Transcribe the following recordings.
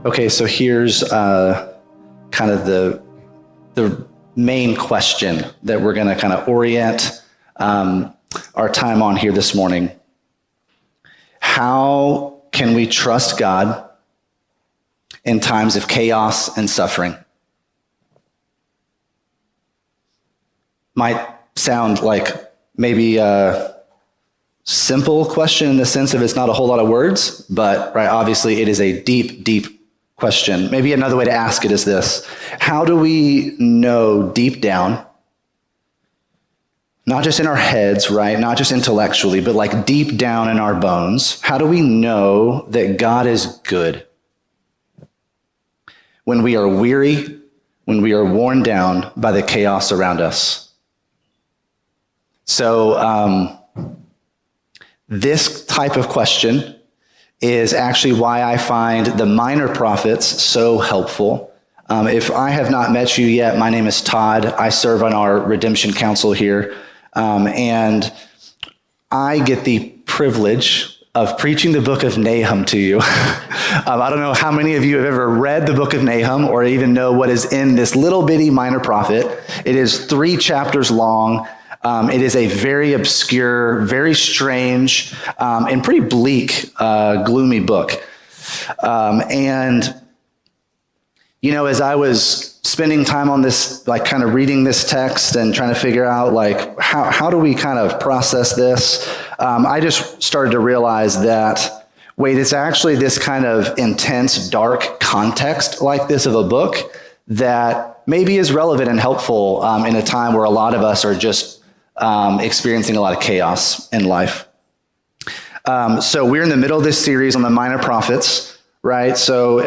Okay, so here's kind of the main question that we're going to kind of orient our time on here this morning. How can we trust God in times of chaos and suffering? Might sound like maybe a simple question in the sense of it's not a whole lot of words, but right, obviously it is a deep, deep question. Maybe another way to ask it is this: how do we know deep down, not just in our heads, right, not just intellectually, but like deep down in our bones, how do we know that God is good when we are weary, when we are worn down by the chaos around us? So this type of question is actually why I find the minor prophets so helpful. If I have not met you yet, my name is Todd. I serve on our Redemption Council here, and I get the privilege of preaching the book of Nahum to you. I don't know how many of you have ever read the book of Nahum or even know what is in this little bitty minor prophet. It is 3 chapters long. It is a very obscure, very strange, and pretty bleak, gloomy book. And, you know, as I was spending time on this, like kind of reading this text and trying to figure out like, how do we kind of process this? I just started to realize that, wait, it's actually this kind of intense, dark context like this of a book that maybe is relevant and helpful in a time where a lot of us are just experiencing a lot of chaos in life. So we're in the middle of this series on the minor prophets, right? So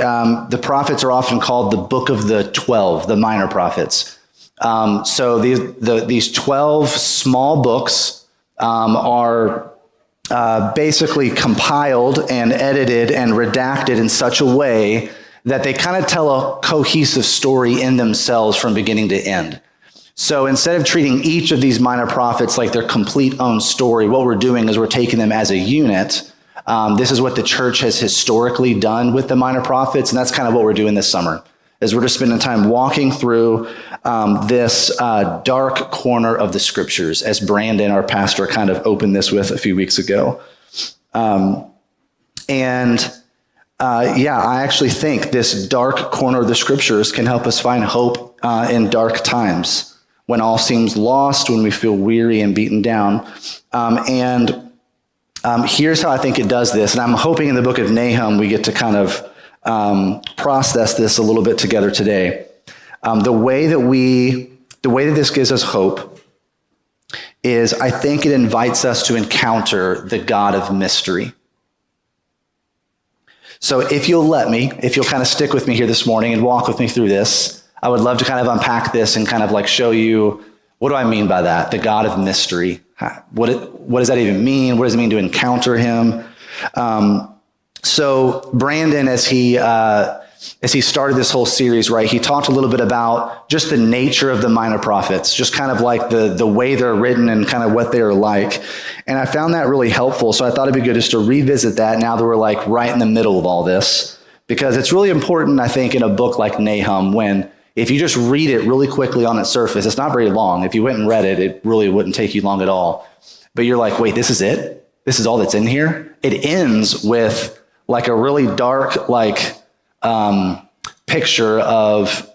the prophets are often called the book of the 12, the minor prophets. So these 12 small books are basically compiled and edited and redacted in such a way that they kind of tell a cohesive story in themselves from beginning to end. So instead of treating each of these minor prophets like their complete own story, what we're doing is we're taking them as a unit. This is what the church has historically done with the minor prophets, and that's kind of what we're doing this summer, is we're just spending time walking through this dark corner of the scriptures, as Brandon, our pastor, kind of opened this with a few weeks ago. I actually think this dark corner of the scriptures can help us find hope in dark times, when all seems lost, when we feel weary and beaten down. Here's how I think it does this. And I'm hoping in the book of Nahum, we get to kind of process this a little bit together today. The way that this gives us hope is, I think it invites us to encounter the God of mystery. So if you'll kind of stick with me here this morning and walk with me through this, I would love to kind of unpack this and kind of like show you, what do I mean by that? The God of mystery. What does that even mean? What does it mean to encounter him? So Brandon, as he started this whole series, right, he talked a little bit about just the nature of the minor prophets, just kind of like the way they're written and kind of what they're like. And I found that really helpful. So I thought it'd be good just to revisit that now that we're like right in the middle of all this, because it's really important, I think, in a book like Nahum, when if you just read it really quickly on its surface, it's not very long. If you went and read it, it really wouldn't take you long at all. But you're like, wait, this is it? This is all that's in here? It ends with like a really dark, like picture of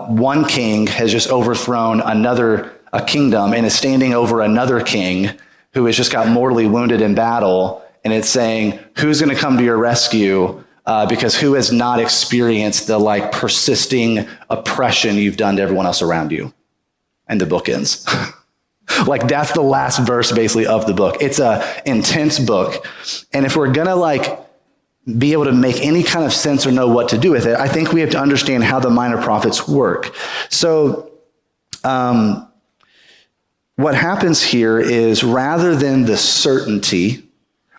one king has just overthrown a kingdom and is standing over another king who has just got mortally wounded in battle. And it's saying, who's going to come to your rescue? Because who has not experienced the like persisting oppression you've done to everyone else around you? And the book ends. Like that's the last verse basically of the book. It's a intense book. And if we're gonna like be able to make any kind of sense or know what to do with it, I think we have to understand how the minor prophets work. So what happens here is, rather than the certainty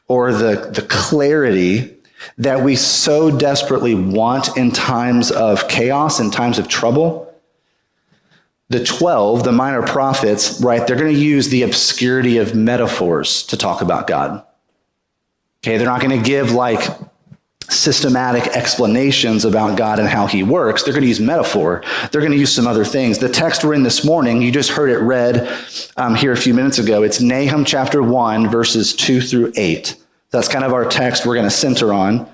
or the clarity that we so desperately want in times of chaos and times of trouble, the 12, the minor prophets, right, they're going to use the obscurity of metaphors to talk about God. Okay, they're not going to give like systematic explanations about God and how he works. They're going to use metaphor. They're going to use some other things. The text we're in this morning, you just heard it read here a few minutes ago. It's Nahum chapter 1, verses 2 through 8. That's kind of our text we're going to center on.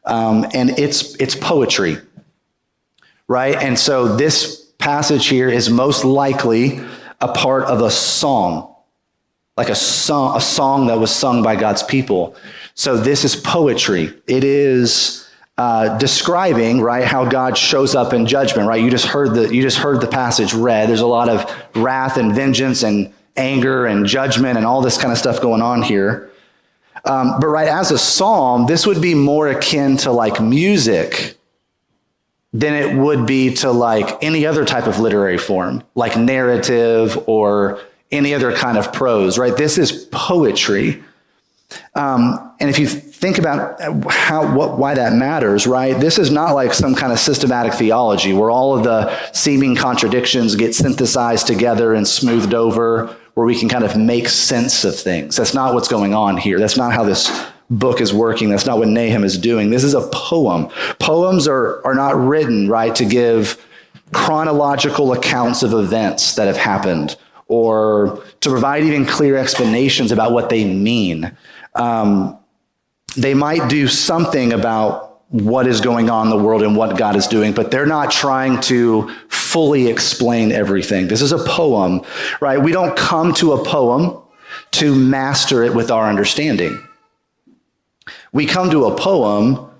And it's poetry, right? And so this passage here is most likely a part of a song, like a song that was sung by God's people. So this is poetry. It is describing, right, how God shows up in judgment, right? You just heard the passage read. There's a lot of wrath and vengeance and anger and judgment and all this kind of stuff going on here. But right, as a psalm, this would be more akin to like music than it would be to like any other type of literary form, like narrative or any other kind of prose, right? This is poetry. And if you think about why that matters, right? This is not like some kind of systematic theology where all of the seeming contradictions get synthesized together and smoothed over, where we can kind of make sense of things. That's not what's going on here. That's not how this book is working. That's not what Nahum is doing. This is a poem. Poems are not written, right, to give chronological accounts of events that have happened or to provide even clear explanations about what they mean. They might do something about what is going on in the world and what God is doing, but they're not trying to fully explain everything. This is a poem, right? We don't come to a poem to master it with our understanding. We come to a poem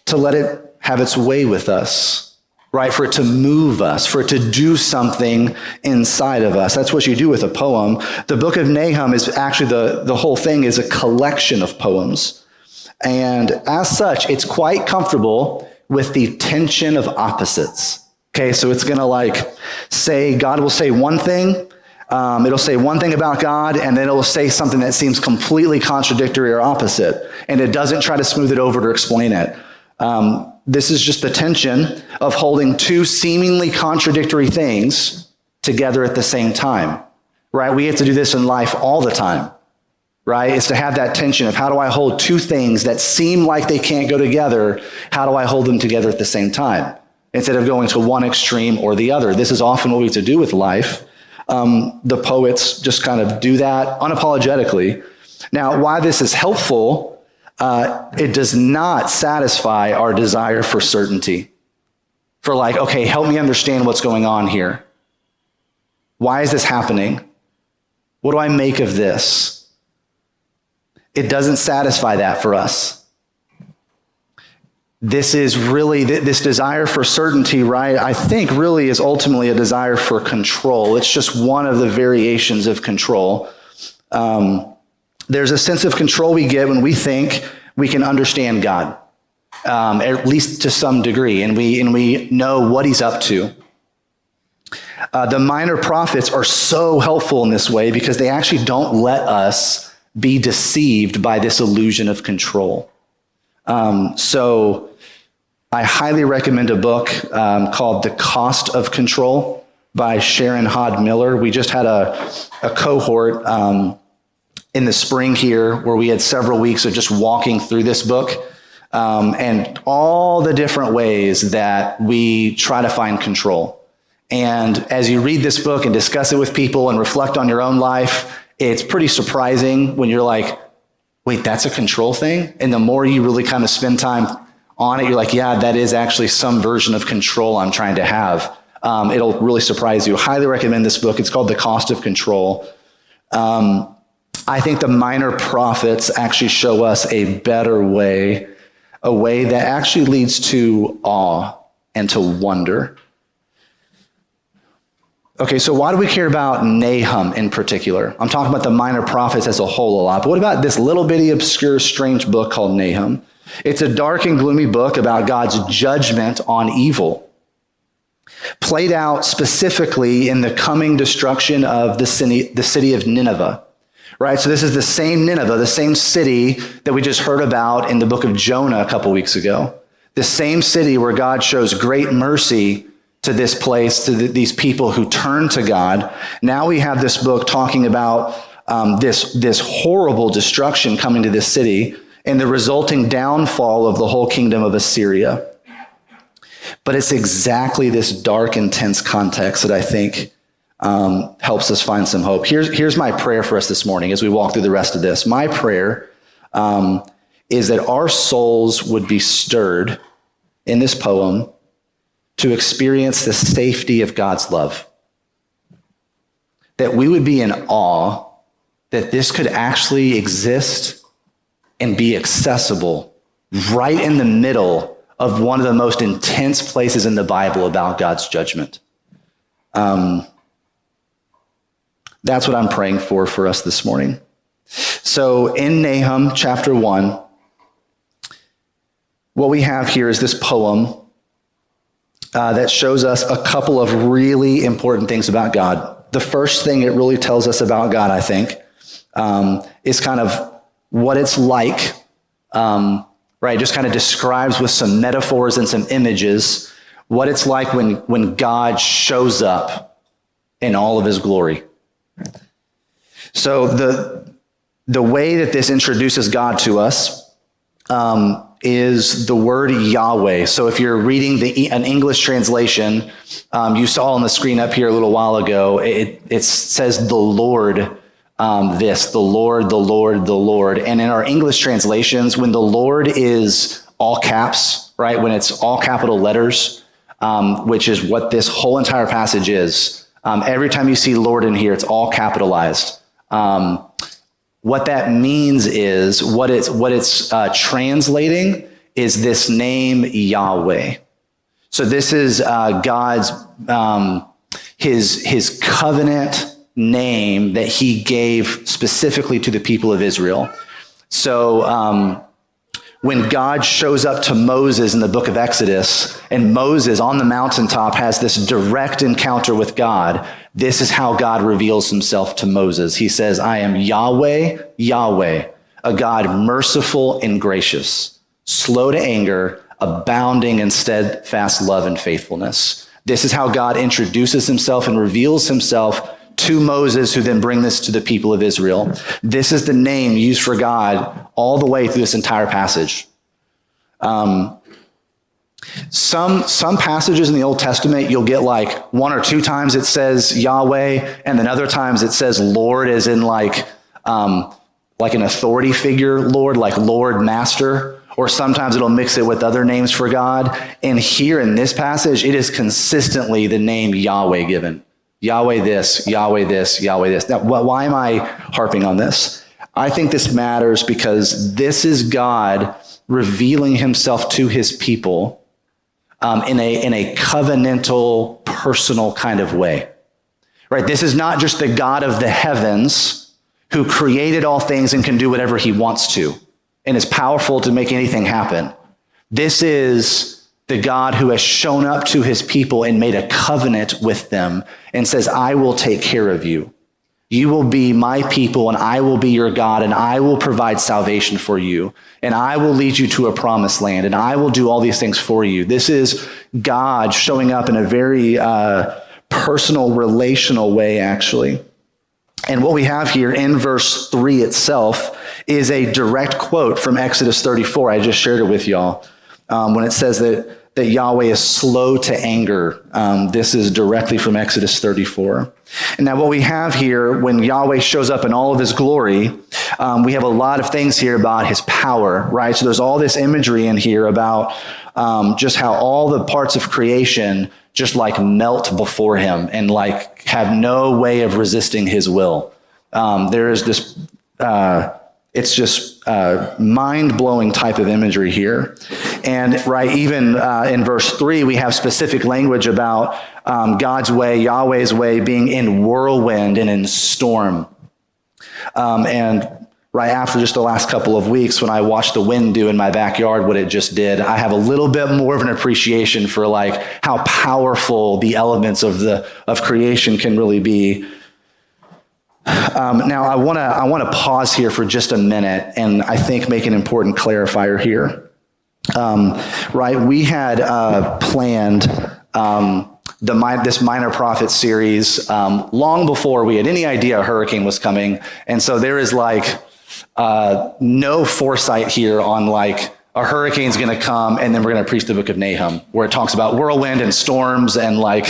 to let it have its way with us, right? For it to move us, for it to do something inside of us. That's what you do with a poem. The book of Nahum is actually the whole thing is a collection of poems. And as such, it's quite comfortable with the tension of opposites. Okay, so it's going to like say, God will say one thing, it'll say one thing about God, and then it'll say something that seems completely contradictory or opposite. And it doesn't try to smooth it over to explain it. This is just the tension of holding two seemingly contradictory things together at the same time, right? We have to do this in life all the time, right? It's to have that tension of how do I hold two things that seem like they can't go together? How do I hold them together at the same time? Instead of going to one extreme or the other. This is often what we have to do with life. The poets just kind of do that unapologetically. Now, why this is helpful, it does not satisfy our desire for certainty. For like, okay, help me understand what's going on here. Why is this happening? What do I make of this? It doesn't satisfy that for us. This is really, this desire for certainty, right? I think really is ultimately a desire for control. It's just one of the variations of control. There's a sense of control we get when we think we can understand God, at least to some degree, and we know what he's up to. The minor prophets are so helpful in this way because they actually don't let us be deceived by this illusion of control. So I highly recommend a book called The Cost of Control by Sharon Hod Miller. We just had a cohort in the spring here where we had several weeks of just walking through this book and all the different ways that we try to find control. And as you read this book and discuss it with people and reflect on your own life, it's pretty surprising when you're like, wait, that's a control thing? And the more you really kind of spend time on it, you're like, yeah, that is actually some version of control I'm trying to have. It'll really surprise you. Highly recommend this book. It's called The Cost of Control. I think the minor prophets actually show us a better way, a way that actually leads to awe and to wonder. Okay, so why do we care about Nahum in particular? I'm talking about the minor prophets as a whole a lot, but what about this little bitty, obscure, strange book called Nahum? It's a dark and gloomy book about God's judgment on evil, played out specifically in the coming destruction of the city of Nineveh, right? So this is the same Nineveh, the same city that we just heard about in the book of Jonah a couple weeks ago, the same city where God shows great mercy to this place, to these people who turn to God. Now we have this book talking about this horrible destruction coming to this city. and the resulting downfall of the whole kingdom of Assyria. But it's exactly this dark, intense context that I think helps us find some hope. Here's my prayer for us this morning as we walk through the rest of this. My prayer is that our souls would be stirred in this poem to experience the safety of God's love. That we would be in awe that this could actually exist and be accessible right in the middle of one of the most intense places in the Bible about God's judgment. That's what I'm praying for us this morning. So in Nahum chapter 1, what we have here is this poem that shows us a couple of really important things about God. The first thing it really tells us about God, I think, is kind of what it's like, right? Just kind of describes with some metaphors and some images what it's like when God shows up in all of his glory. So the way that this introduces God to us is the word Yahweh. So if you're reading an English translation, you saw on the screen up here a little while ago, it says the Lord, the Lord, the Lord, the Lord. And in our English translations, when the Lord is all caps, right? When it's all capital letters, which is what this whole entire passage is. Every time you see Lord in here, it's all capitalized. What that means is what it's translating is this name Yahweh. So this is God's his covenant name that he gave specifically to the people of Israel. So when God shows up to Moses in the book of Exodus, and Moses on the mountaintop has this direct encounter with God, this is how God reveals himself to Moses. He says, I am Yahweh, Yahweh, a God merciful and gracious, slow to anger, abounding in steadfast love and faithfulness. This is how God introduces himself and reveals himself to Moses, who then bring this to the people of Israel. This is the name used for God all the way through this entire passage. Some passages in the Old Testament, you'll get like one or two times it says Yahweh, and then other times it says Lord, as in like an authority figure, Lord, like Lord, Master, or sometimes it'll mix it with other names for God. And here in this passage, it is consistently the name Yahweh given. Yahweh this, Yahweh this, Yahweh this. Now, why am I harping on this? I think this matters because this is God revealing himself to his people in a covenantal, personal kind of way. Right? This is not just the God of the heavens who created all things and can do whatever he wants to and is powerful to make anything happen. This is the God who has shown up to his people and made a covenant with them and says, I will take care of you. You will be my people and I will be your God and I will provide salvation for you and I will lead you to a promised land and I will do all these things for you. This is God showing up in a very personal, relational way, actually. And what we have here in verse 3 itself is a direct quote from Exodus 34. I just shared it with y'all. When it says that Yahweh is slow to anger. This is directly from Exodus 34. And now what we have here, when Yahweh shows up in all of his glory, we have a lot of things here about his power, right? So there's all this imagery in here about just how all the parts of creation just like melt before him and like have no way of resisting his will. There is this... it's just mind-blowing type of imagery here. And right, even in verse 3, we have specific language about God's way, Yahweh's way, being in whirlwind and in storm. And right after just the last couple of weeks, when I watched the wind do in my backyard what it just did, I have a little bit more of an appreciation for like how powerful the elements of creation can really be. Now, I want to pause here for just a minute and I think make an important clarifier here. Right, we had planned this Minor Prophet series long before we had any idea a hurricane was coming. And so there is like no foresight here on like a hurricane's going to come and then we're going to preach the book of Nahum where it talks about whirlwind and storms and like,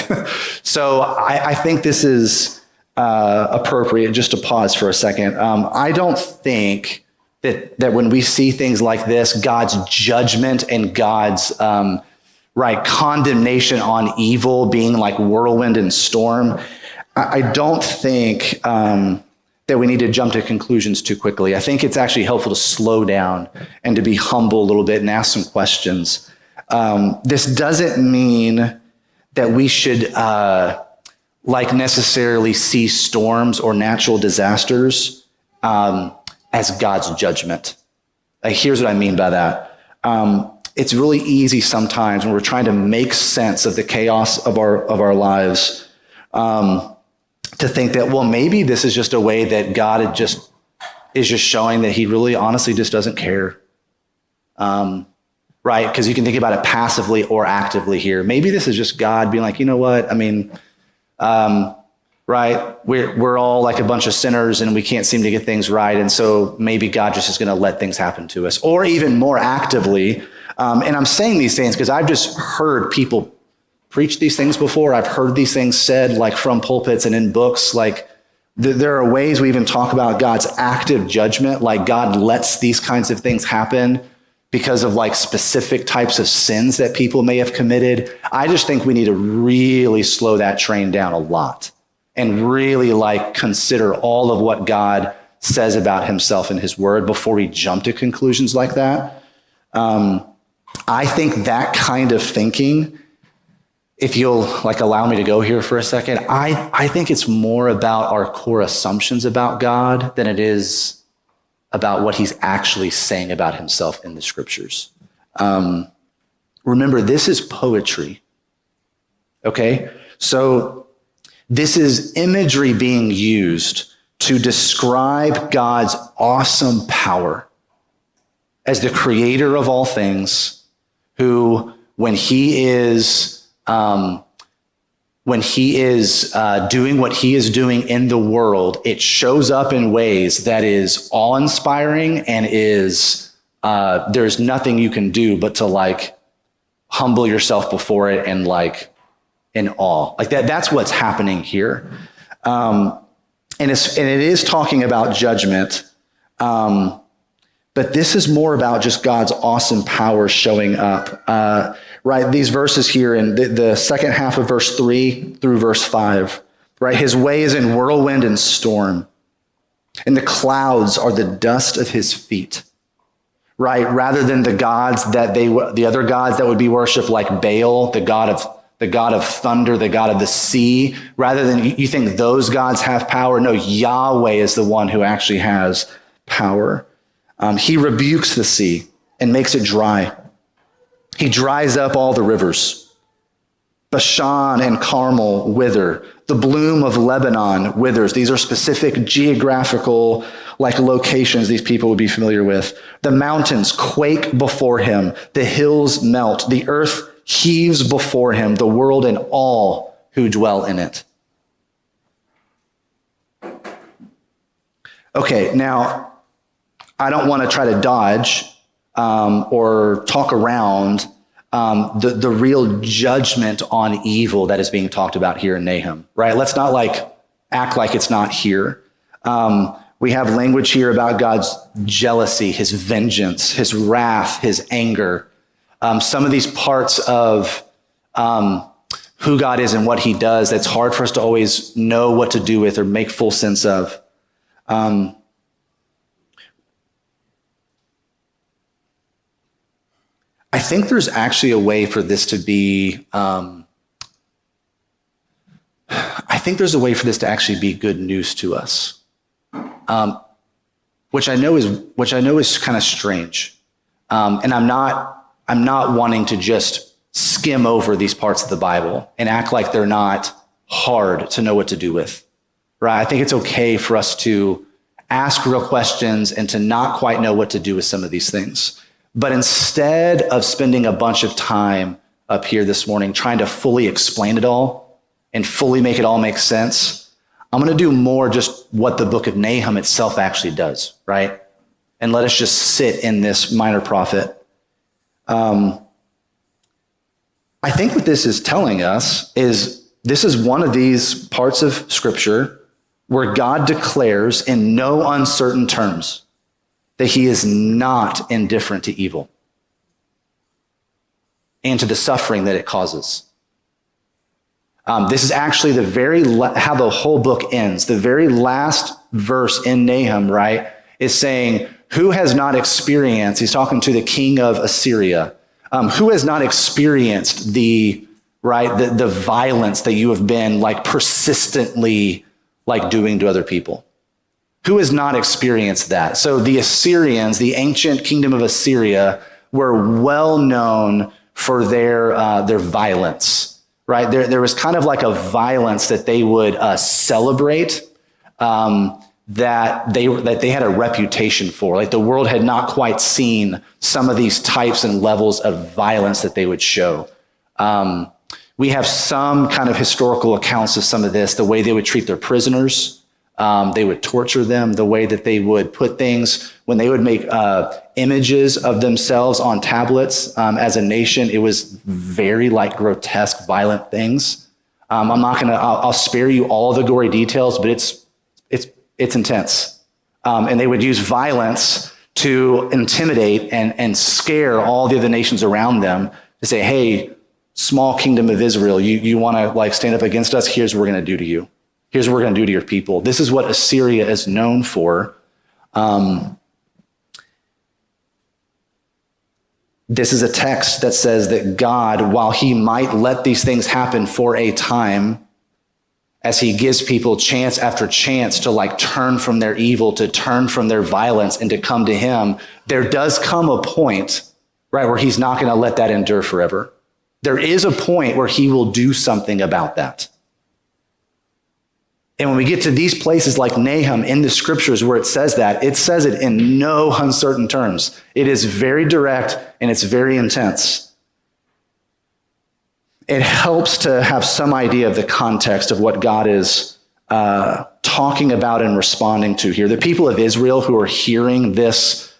so I think this is appropriate just to pause for a second. I don't think that when we see things like this, God's judgment and God's condemnation on evil being like whirlwind and storm, I don't think that we need to jump to conclusions too quickly. I think it's actually helpful to slow down and to be humble a little bit and ask some questions. This doesn't mean that we should necessarily see storms or natural disasters as God's judgment. Here's what I mean by that. It's really easy sometimes when we're trying to make sense of the chaos of our lives to think that, well, maybe this is just a way that God is just showing that he really honestly just doesn't care. Right? Because you can think about it passively or actively here. Maybe this is just God being like, you know what? I mean, right? We're all like a bunch of sinners and we can't seem to get things right. And so maybe God just is going to let things happen to us. Or even more actively, and I'm saying these things because I've just heard people preach these things before. I've heard these things said like from pulpits and in books. Like there are ways we even talk about God's active judgment. Like God lets these kinds of things happen because of like specific types of sins that people may have committed. I just think we need to really slow that train down a lot and really like consider all of what God says about himself and his word before we jump to conclusions like that. I think that kind of thinking, if you'll like allow me to go here for a second, I think it's more about our core assumptions about God than it is about what he's actually saying about himself in the scriptures. Remember, this is poetry. Okay? So this is imagery being used to describe God's awesome power as the creator of all things, who, when he is doing what he is doing in the world, it shows up in ways that is awe-inspiring and is there's nothing you can do but to like humble yourself before it and like in awe. Like that's what's happening here. And it is talking about judgment. But this is more about just God's awesome power showing up. Right, these verses here in the second half of verse 3 through verse 5, right? His way is in whirlwind and storm, and the clouds are the dust of his feet, right? Rather than the other gods that would be worshipped, like Baal, the god of thunder, the god of the sea. Rather than you think those gods have power, no, Yahweh is the one who actually has power. He rebukes the sea and makes it dry. He dries up all the rivers. Bashan and Carmel wither. The bloom of Lebanon withers. These are specific geographical locations these people would be familiar with. The mountains quake before him. The hills melt. The earth heaves before him, the world and all who dwell in it. Okay, now, I don't want to try to dodge or talk around the real judgment on evil that is being talked about here in Nahum, right? Let's not act like it's not here. We have language here about God's jealousy, his vengeance, his wrath, his anger. Some of these parts of who God is and what he does, that's hard for us to always know what to do with or make full sense of. I think there's actually a way for this to be, I think there's a way for this to actually be good news to us, which I know is kind of strange. And I'm not wanting to just skim over these parts of the Bible and act like they're not hard to know what to do with, right? I think it's okay for us to ask real questions and to not quite know what to do with some of these things. But instead of spending a bunch of time up here this morning trying to fully explain it all and fully make it all make sense, I'm going to do more just what the book of Nahum itself actually does, right? and let us just sit in this minor prophet. I think what this is telling us is this is one of these parts of Scripture where God declares in no uncertain terms that he is not indifferent to evil and to the suffering that it causes. This is actually how the whole book ends. The very last verse in Nahum, right, is saying, who has not experienced, he's talking to the king of Assyria, who has not experienced the violence that you have been like persistently like doing to other people? Who has not experienced that? So the Assyrians, the ancient kingdom of Assyria, were well known for their violence, right? There was kind of like a violence that they would celebrate, that they had a reputation for. Like the world had not quite seen some of these types and levels of violence that they would show. We have some kind of historical accounts of some of this, the way they would treat their prisoners. They would torture them, the way that they would put things, when they would make images of themselves on tablets as a nation, it was very like grotesque, violent things. I'll spare you all the gory details, but it's intense. And they would use violence to intimidate and scare all the other nations around them to say, hey, small kingdom of Israel, you want to like stand up against us? Here's what we're going to do to you. Here's what we're going to do to your people. This is what Assyria is known for. This is a text that says that God, while he might let these things happen for a time, as he gives people chance after chance to like turn from their evil, to turn from their violence and to come to him, there does come a point, right, where he's not going to let that endure forever. There is a point where he will do something about that. And when we get to these places like Nahum in the scriptures where it says that, it says it in no uncertain terms. It is very direct and it's very intense. It helps to have some idea of the context of what God is talking about and responding to here. The people of Israel who are hearing this,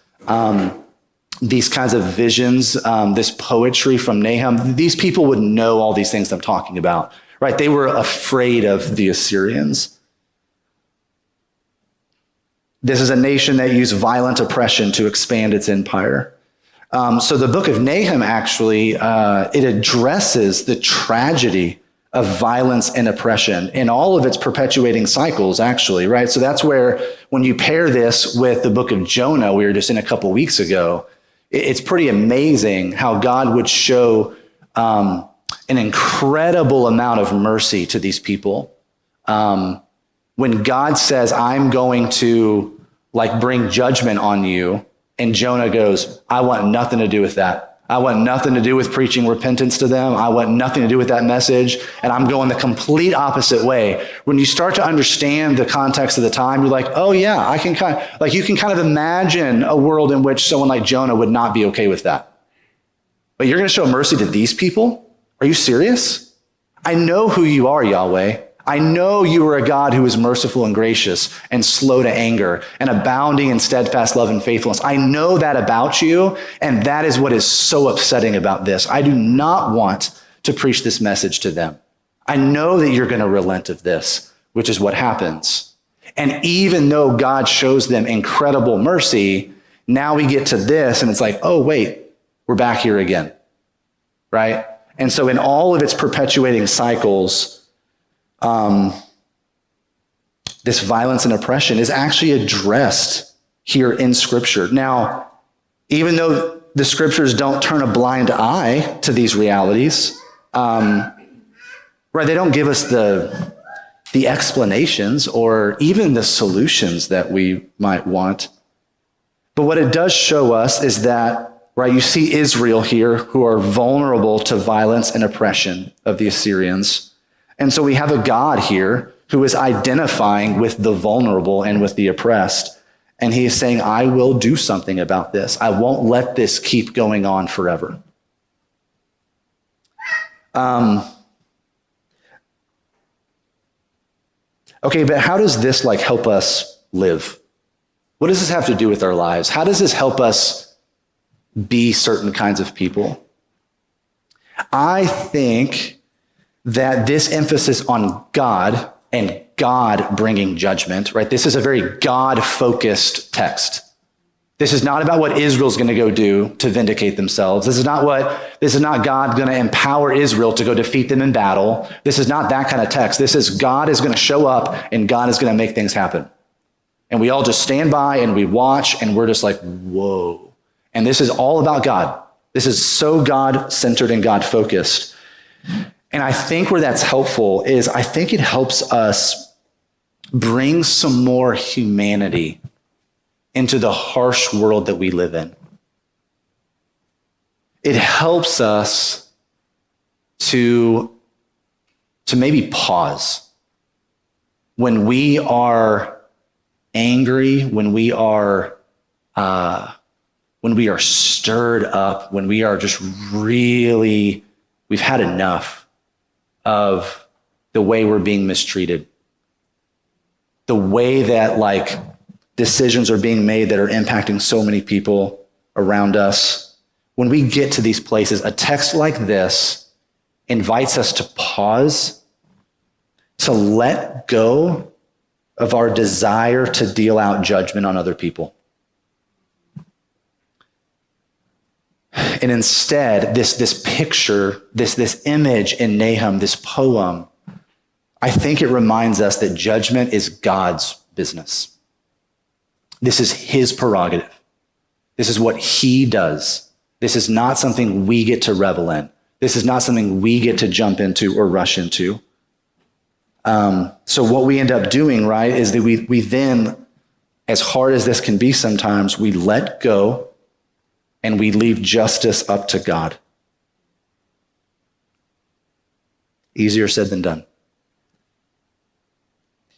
these kinds of visions, this poetry from Nahum, these people would know all these things I'm talking about. Right? They were afraid of the Assyrians. This is a nation that used violent oppression to expand its empire. So the book of Nahum actually, it addresses the tragedy of violence and oppression in all of its perpetuating cycles, actually, right? So that's where, when you pair this with the book of Jonah, we were just in a couple weeks ago, it's pretty amazing how God would show an incredible amount of mercy to these people. When God says, I'm going to like bring judgment on you, and Jonah goes, I want nothing to do with that. I want nothing to do with preaching repentance to them. I want nothing to do with that message. And I'm going the complete opposite way. When you start to understand the context of the time, you're like, oh yeah, I can kind of, like you can kind of imagine a world in which someone like Jonah would not be okay with that. But you're going to show mercy to these people? Are you serious? I know who you are, Yahweh. I know you are a God who is merciful and gracious and slow to anger and abounding in steadfast love and faithfulness. I know that about you, and that is what is so upsetting about this. I do not want to preach this message to them. I know that you're going to relent of this, which is what happens. And even though God shows them incredible mercy, now we get to this and it's like, oh, wait, we're back here again, right? And so in all of its perpetuating cycles, this violence and oppression is actually addressed here in Scripture. Now, even though the Scriptures don't turn a blind eye to these realities, right? They don't give us the explanations or even the solutions that we might want. But what it does show us is that, right, you see Israel here who are vulnerable to violence and oppression of the Assyrians. And so we have a God here who is identifying with the vulnerable and with the oppressed. And he is saying, I will do something about this. I won't let this keep going on forever. Okay, but how does this like help us live? What does this have to do with our lives? How does this help us be certain kinds of people? I think that this emphasis on God and God bringing judgment, right? This is a very God-focused text. This is not about what Israel's going to go do to vindicate themselves. This is not God going to empower Israel to go defeat them in battle. This is not that kind of text. This is God is going to show up and God is going to make things happen. And we all just stand by and we watch and we're just like, whoa. And this is all about God. This is so God-centered and God-focused. And I think where that's helpful is I think it helps us bring some more humanity into the harsh world that we live in. It helps us to maybe pause when we are angry, when we are stirred up, when we are just really, we've had enough of the way we're being mistreated, the way that like decisions are being made that are impacting so many people around us. When we get to these places, a text like this invites us to pause, to let go of our desire to deal out judgment on other people. And instead, this picture, this image in Nahum, this poem, I think it reminds us that judgment is God's business. This is his prerogative. This is what he does. This is not something we get to revel in. This is not something we get to jump into or rush into. So what we end up doing, right, is that we then, as hard as this can be sometimes, we let go and we leave justice up to God. Easier said than done.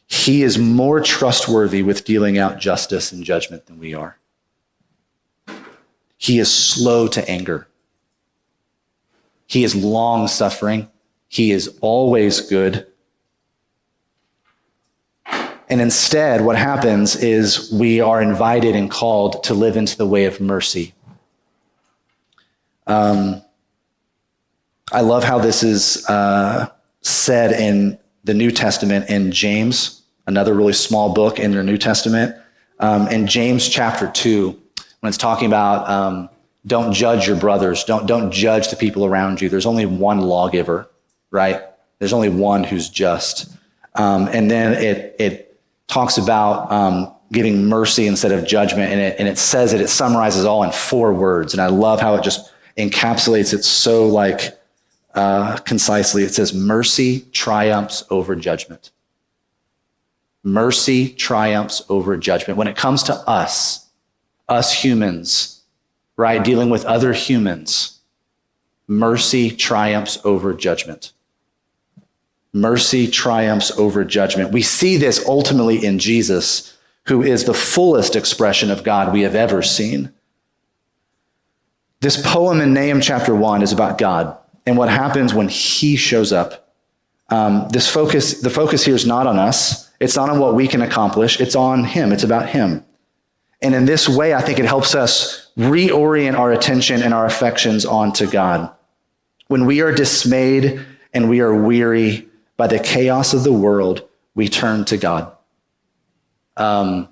He is more trustworthy with dealing out justice and judgment than we are. He is slow to anger. He is long-suffering. He is always good. And instead, what happens is we are invited and called to live into the way of mercy. I love how this is said in the New Testament in James, another really small book in the New Testament. In James chapter 2, when it's talking about don't judge your brothers, don't judge the people around you. There's only one lawgiver, right? There's only one who's just. And then it talks about giving mercy instead of judgment, and it says it summarizes all in 4 words. And I love how it just encapsulates it so like concisely. It says, mercy triumphs over judgment. Mercy triumphs over judgment. When it comes to us humans, right, dealing with other humans, mercy triumphs over judgment. Mercy triumphs over judgment. We see this ultimately in Jesus, who is the fullest expression of God we have ever seen. This poem in Nahum chapter 1 is about God and what happens when he shows up. The focus here is not on us. It's not on what we can accomplish. It's on him. It's about him. And in this way, I think it helps us reorient our attention and our affections onto God. When we are dismayed and we are weary by the chaos of the world, we turn to God. It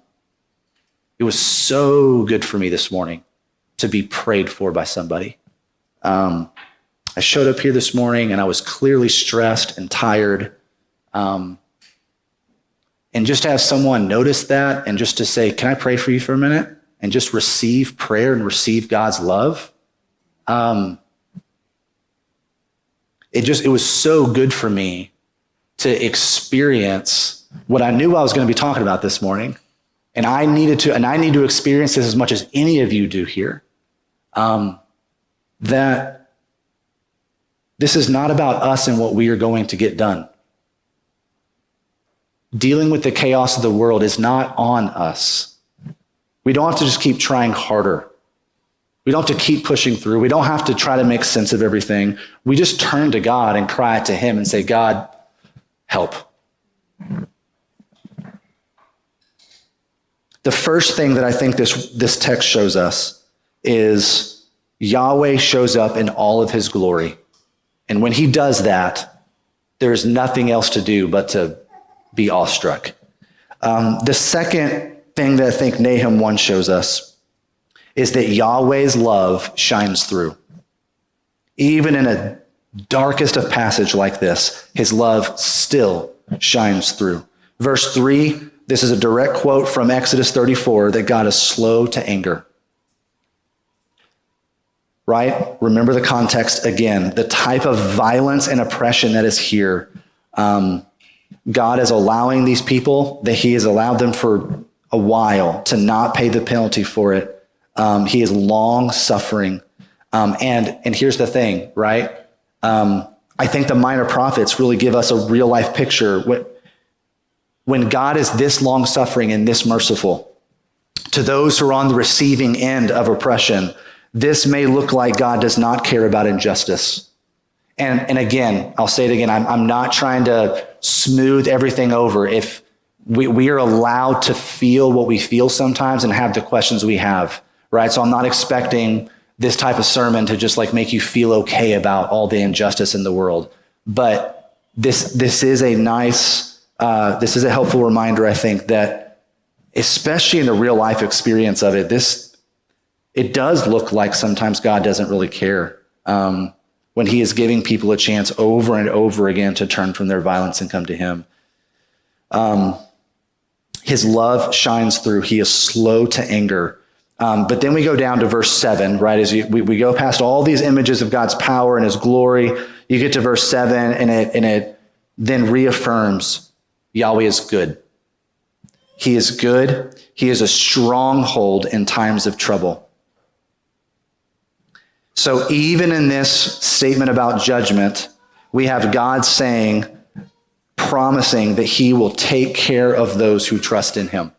was so good for me this morning to be prayed for by somebody. I showed up here this morning and I was clearly stressed and tired. And just to have someone notice that and just to say, can I pray for you for a minute? And just receive prayer and receive God's love. It was so good for me to experience what I knew I was going to be talking about this morning. And I need to experience this as much as any of you do here. That this is not about us and what we are going to get done. Dealing with the chaos of the world is not on us. We don't have to just keep trying harder. We don't have to keep pushing through. We don't have to try to make sense of everything. We just turn to God and cry to him and say, God, help. The first thing that I think this text shows us is Yahweh shows up in all of his glory. And when he does that, there's nothing else to do but to be awestruck. The second thing that I think Nahum 1 shows us is that Yahweh's love shines through. Even in a darkest of passage like this, his love still shines through. Verse 3, this is a direct quote from Exodus 34, that God is slow to anger. Right? Remember the context again, the type of violence and oppression that is here. God is allowing these people, that he has allowed them for a while to not pay the penalty for it. He is long suffering. And here's the thing, right? I think the minor prophets really give us a real life picture. When God is this long suffering and this merciful to those who are on the receiving end of oppression, this may look like God does not care about injustice. And again, I'll say it again, I'm not trying to smooth everything over. If we are allowed to feel what we feel sometimes and have the questions we have, right? So I'm not expecting this type of sermon to just like make you feel okay about all the injustice in the world. But this is a nice, this is a helpful reminder, I think, that especially in the real life experience of it, it does look like sometimes God doesn't really care when he is giving people a chance over and over again to turn from their violence and come to him. His love shines through. He is slow to anger. But then we go down to verse 7, right? As we go past all these images of God's power and his glory, you get to verse 7 and it then reaffirms Yahweh is good. He is good. He is a stronghold in times of trouble. So even in this statement about judgment, we have God promising that he will take care of those who trust in him.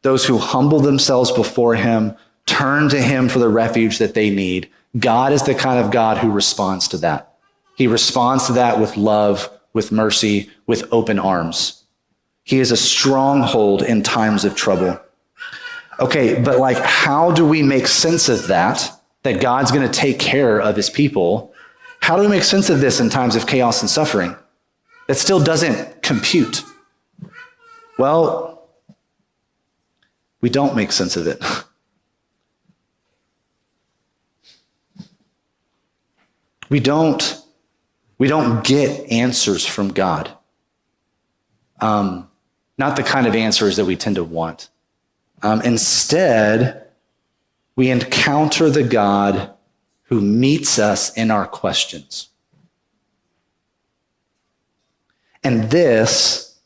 Those who humble themselves before him, turn to him for the refuge that they need. God is the kind of God who responds to that. He responds to that with love, with mercy, with open arms. He is a stronghold in times of trouble. Okay, but how do we make sense of that God's going to take care of his people? How do we make sense of this in times of chaos and suffering? That still doesn't compute. Well, we don't make sense of it. We don't get answers from God. Not the kind of answers that we tend to want. Instead, we encounter the God who meets us in our questions. And this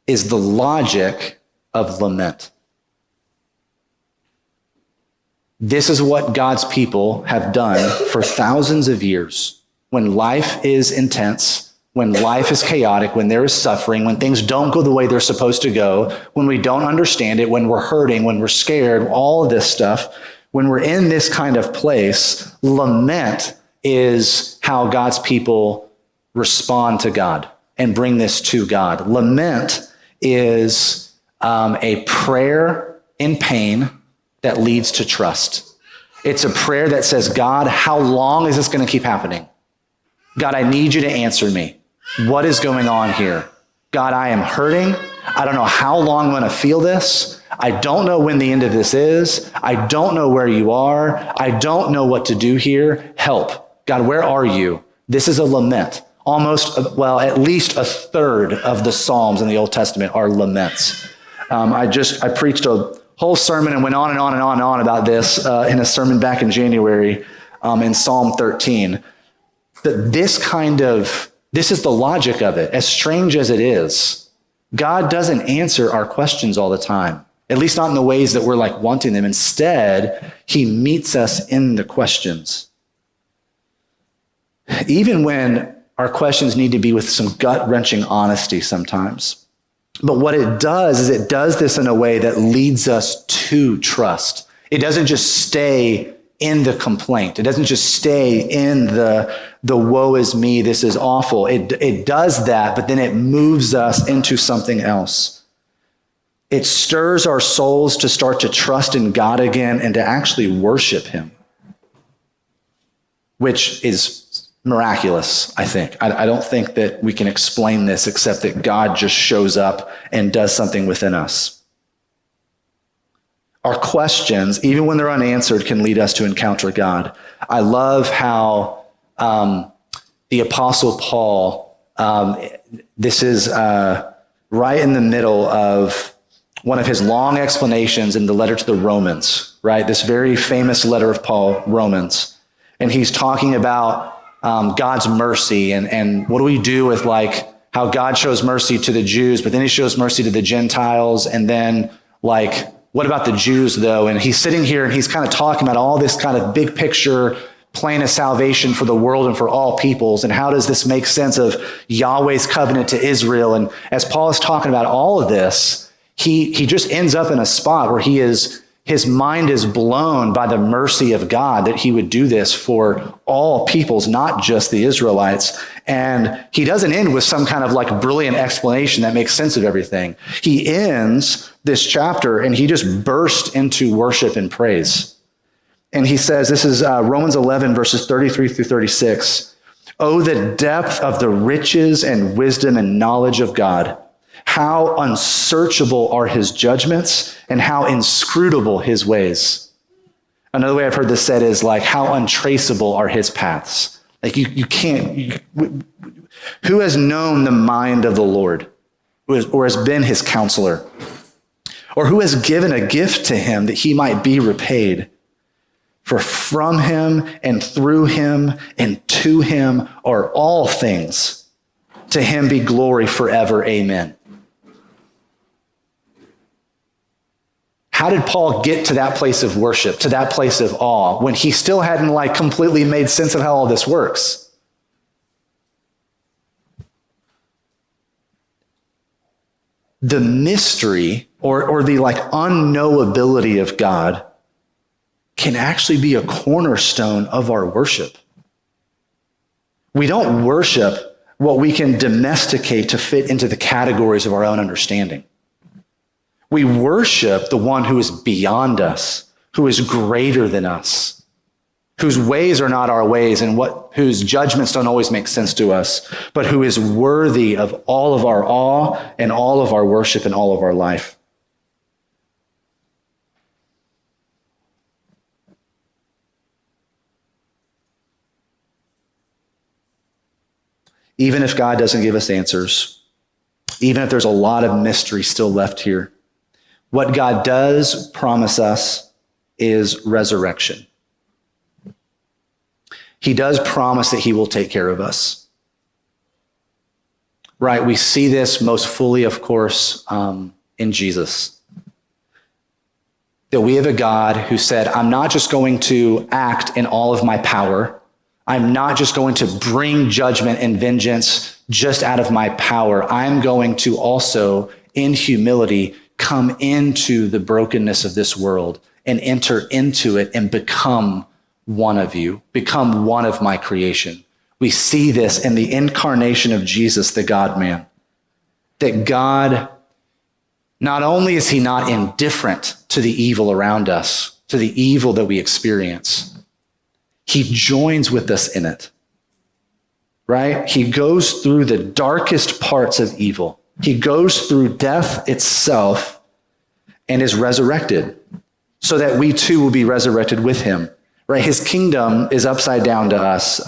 is the logic of lament. This is what God's people have done for thousands of years. When life is intense, when life is chaotic, when there is suffering, when things don't go the way they're supposed to go, when we don't understand it, when we're hurting, when we're scared, all of this stuff, when we're in this kind of place, lament is how God's people respond to God and bring this to God. Lament is a prayer in pain that leads to trust. It's a prayer that says, God, how long is this going to keep happening? God, I need you to answer me. What is going on here? God, I am hurting. I don't know how long I'm going to feel this. I don't know when the end of this is. I don't know where you are. I don't know what to do here. Help. God, where are you? This is a lament. At least a third of the Psalms in the Old Testament are laments. I preached a whole sermon and went on and on and on and on about this in a sermon back in January in Psalm 13. That this is the logic of it. As strange as it is, God doesn't answer our questions all the time, at least not in the ways that we're wanting them. Instead, he meets us in the questions. Even when our questions need to be with some gut-wrenching honesty sometimes. But what it does is it does this in a way that leads us to trust. It doesn't just stay in the complaint. It doesn't just stay in the woe is me, this is awful. It does that, but then it moves us into something else. It stirs our souls to start to trust in God again and to actually worship him, which is miraculous, I think. I don't think that we can explain this except that God just shows up and does something within us. Our questions, even when they're unanswered, can lead us to encounter God. I love how the Apostle Paul, this is right in the middle of one of his long explanations in the letter to the Romans, right? This very famous letter of Paul, Romans. And he's talking about God's mercy and what do we do with like how God shows mercy to the Jews, but then he shows mercy to the Gentiles. And then like, what about the Jews though? And he's sitting here and he's kind of talking about all this kind of big picture plan of salvation for the world and for all peoples. And how does this make sense of Yahweh's covenant to Israel? And as Paul is talking about all of this, he just ends up in a spot where his mind is blown by the mercy of God that he would do this for all peoples, not just the Israelites. And he doesn't end with some kind of like brilliant explanation that makes sense of everything. He ends this chapter and he just burst into worship and praise. And he says, this is Romans 11, verses 33 through 36. Oh, the depth of the riches and wisdom and knowledge of God. How unsearchable are his judgments and how inscrutable his ways. Another way I've heard this said is like, how untraceable are his paths. Like you can't, who has known the mind of the Lord or has been his counselor? Or who has given a gift to him that he might be repaid? For from him and through him and to him are all things. To him be glory forever. Amen. How did Paul get to that place of worship, to that place of awe, when he still hadn't like completely made sense of how all this works? The mystery or the like unknowability of God can actually be a cornerstone of our worship. We don't worship what we can domesticate to fit into the categories of our own understanding. We worship the one who is beyond us, who is greater than us, whose ways are not our ways and whose judgments don't always make sense to us, but who is worthy of all of our awe and all of our worship and all of our life. Even if God doesn't give us answers, even if there's a lot of mystery still left here, what God does promise us is resurrection. He does promise that he will take care of us. Right? We see this most fully, of course, in Jesus. That we have a God who said, I'm not just going to act in all of my power. I'm not just going to bring judgment and vengeance just out of my power. I'm going to also, in humility, come into the brokenness of this world and enter into it and become one of you, become one of my creation. We see this in the incarnation of Jesus, the God-man. That God, not only is he not indifferent to the evil around us, to the evil that we experience, he joins with us in it, right? He goes through the darkest parts of evil. He goes through death itself and is resurrected so that we too will be resurrected with him, right? His kingdom is upside down to us.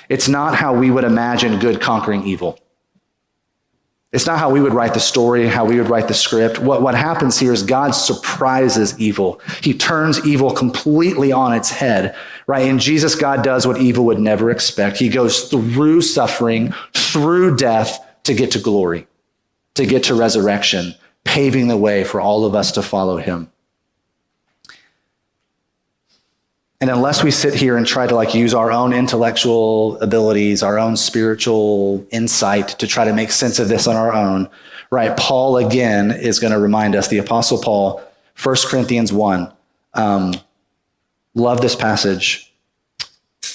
It's not how we would imagine good conquering evil. It's not how we would write the story, how we would write the script. What happens here is God surprises evil. He turns evil completely on its head, right? In Jesus, God does what evil would never expect. He goes through suffering, through death to get to glory, to get to resurrection, paving the way for all of us to follow him. And unless we sit here and try to like use our own intellectual abilities, our own spiritual insight to try to make sense of this on our own, right? Paul again is going to remind us, the Apostle Paul, 1 Corinthians 1. Love this passage.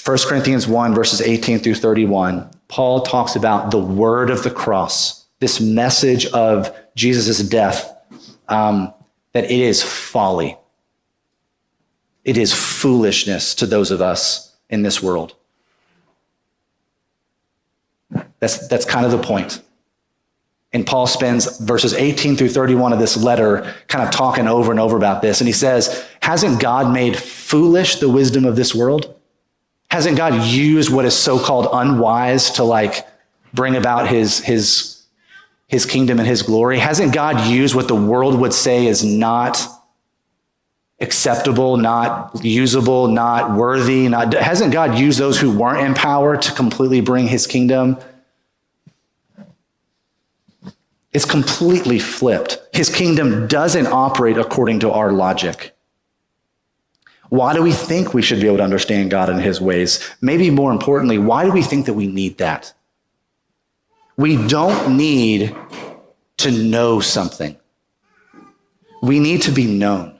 1 Corinthians 1, verses 18 through 31. Paul talks about the word of the cross, this message of Jesus' death that it is folly. It is foolishness to those of us in this world. That's kind of the point. And Paul spends verses 18 through 31 of this letter kind of talking over and over about this. And he says, hasn't God made foolish the wisdom of this world? Hasn't God used what is so-called unwise to bring about his kingdom and his glory? Hasn't God used what the world would say is not acceptable, not usable, not worthy? Hasn't God used those who weren't in power to completely bring his kingdom? It's completely flipped. His kingdom doesn't operate according to our logic. Why do we think we should be able to understand God and his ways? Maybe more importantly, why do we think that we need that? We don't need to know something. We need to be known.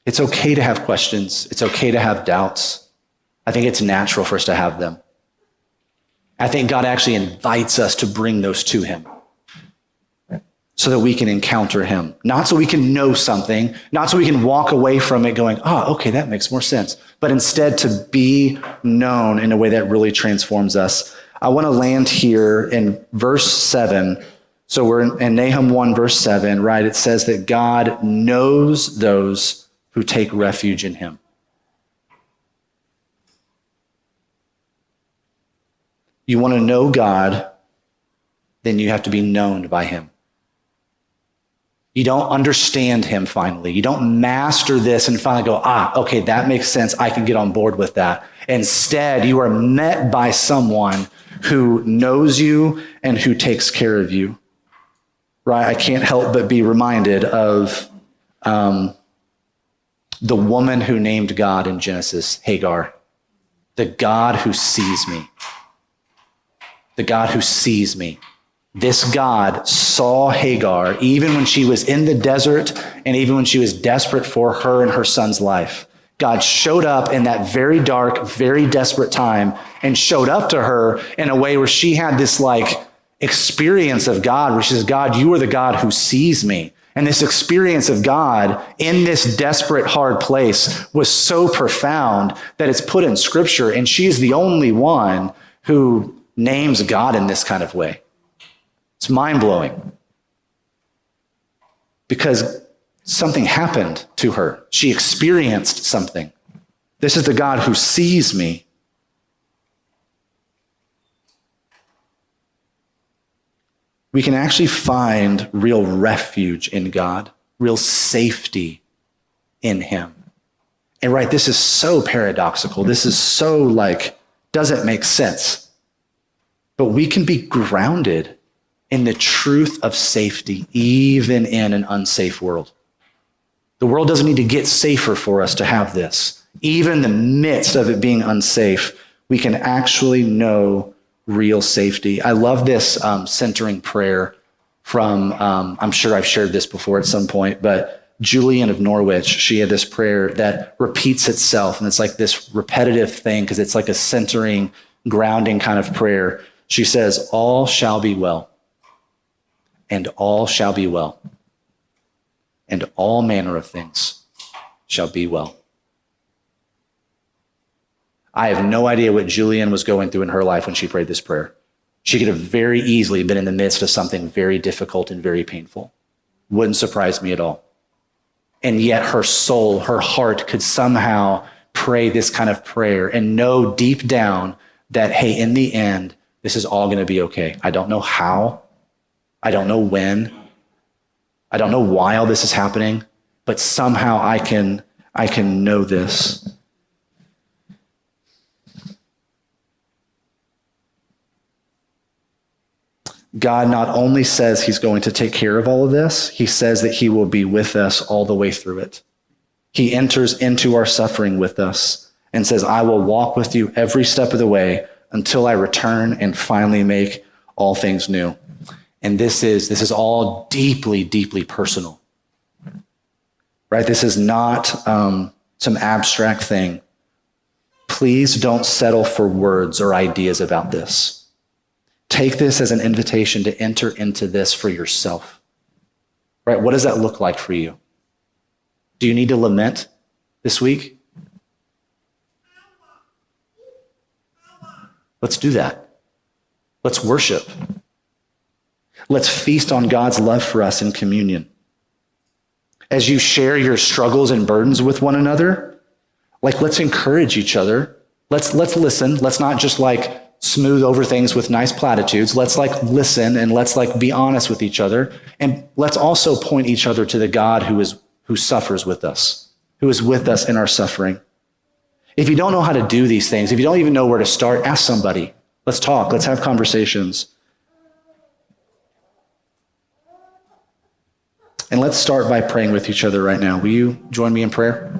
It's okay to have questions. It's okay to have doubts. I think it's natural for us to have them. I think God actually invites us to bring those to him so that we can encounter him. Not so we can know something, not so we can walk away from it going, okay, that makes more sense. But instead to be known in a way that really transforms us. I want to land here in verse 7. So we're in Nahum 1, verse 7, right? It says that God knows those who take refuge in him. You want to know God, then you have to be known by him. You don't understand him finally. You don't master this and finally go, okay, that makes sense. I can get on board with that. Instead, you are met by someone who knows you and who takes care of you, right? I can't help but be reminded of the woman who named God in Genesis, Hagar, the God who sees me. The God who sees me. This God saw Hagar even when she was in the desert and even when she was desperate for her and her son's life. God showed up in that very dark, very desperate time and showed up to her in a way where she had this experience of God where she says, God, you are the God who sees me. And this experience of God in this desperate, hard place was so profound that it's put in scripture. And she is the only one who names God in this kind of way. It's mind-blowing because something happened to her. She experienced something. This is the God who sees me. We can actually find real refuge in God, real safety in him. And right, this is so paradoxical. This is so doesn't make sense. But we can be grounded in the truth of safety, even in an unsafe world. The world doesn't need to get safer for us to have this. Even in the midst of it being unsafe, we can actually know real safety. I love this centering prayer from, I'm sure I've shared this before at some point, but Julian of Norwich, she had this prayer that repeats itself. And it's this repetitive thing because it's a centering, grounding kind of prayer. She says, all shall be well, and all shall be well, and all manner of things shall be well. I have no idea what Julian was going through in her life when she prayed this prayer. She could have very easily been in the midst of something very difficult and very painful. Wouldn't surprise me at all. And yet her soul, her heart could somehow pray this kind of prayer and know deep down that, hey, in the end, this is all going to be okay. I don't know how. I don't know when. I don't know why all this is happening, but somehow I can know this. God not only says he's going to take care of all of this, he says that he will be with us all the way through it. He enters into our suffering with us and says, I will walk with you every step of the way until I return and finally make all things new. And this is all deeply, deeply personal, right? This is not some abstract thing. Please don't settle for words or ideas about this. Take this as an invitation to enter into this for yourself. Right? What does that look like for you? Do you need to lament this week? Let's do that. Let's worship. Let's feast on God's love for us in communion. As you share your struggles and burdens with one another, let's encourage each other. Let's listen. Let's not just smooth over things with nice platitudes. Let's listen and let's be honest with each other. And let's also point each other to the God who suffers with us, who is with us in our suffering. If you don't know how to do these things, if you don't even know where to start, ask somebody. Let's talk. Let's have conversations. And let's start by praying with each other right now. Will you join me in prayer?